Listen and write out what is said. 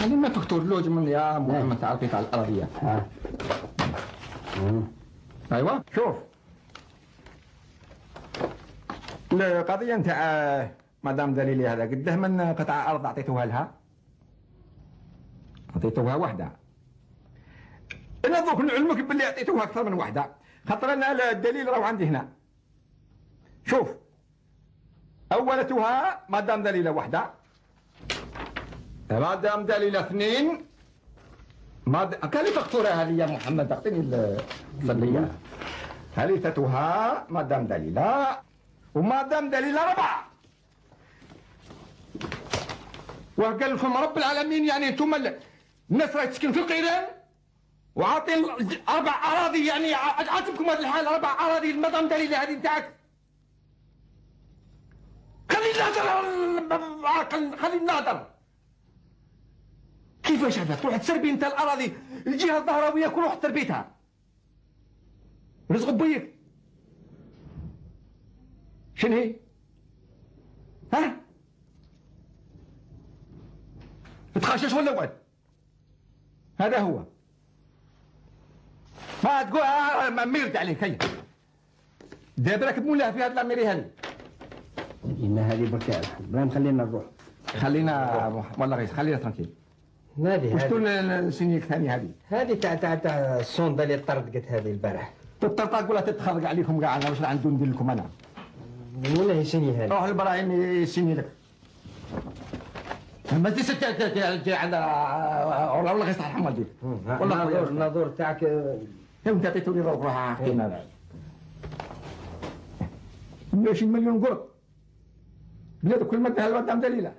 يعني ما تكتب لوج من يا محمد تعرفيت على الأرضية. أيوة شوف القضية نتاع مدام دليلي هذا قده من قطع أرض أعطيتوها لها؟ أعطيتوها وحدة. أنا ذوك نعلمك باللي أعطيتوها أكثر من وحدة، خاطر أنا الدليل راهو عندي هنا. شوف أولتها مدام دليلة وحدة، مدام دليلة اثنين، كان لي فاكتورها هذه يا محمد أعطيني الصلية. ثالثتها مدام دليلة، ومدام دليلة ربعة. وقال لكم رب العالمين يعني انتم الناس راهي تسكن في القيران وعاطين 4 أراضي، يعني عاتبكم هذه الحال 4 أراضي المدام دليلة هذه نتاعك. خلي النهضر خلي النهضر. كيفاش هذا تروح تسربي انت الاراضي الجهه الظهراويه كل واحد تربيتها رزق بيك؟ شنو هي؟ ها؟ تخشش ولا وعد؟ هذا هو. ما تقول ما ميرد عليك هيا. دابا راك تمولها في هذه الاميري هذه. إن هذه بكاء الحمد، خلينا نروح. خلينا والله غير خلينا ترانكيل. هذه وشتون السنيك ثاني هذه؟ هذه تاع الصوندا اللي طردقت هذه البارح. تطرطق ولا تتخرج عليكم كاع؟ انا واش راه ندير لكم انا؟ ولا هي سني هذه؟ روح البراهيم يسني لك. ما تجيش تجي عند والله غير صح محمد. والله الناظور تاعك انت عطيتوني روح حكينا 120 مليون قرط بلاد كل ما ادها المدام دليله.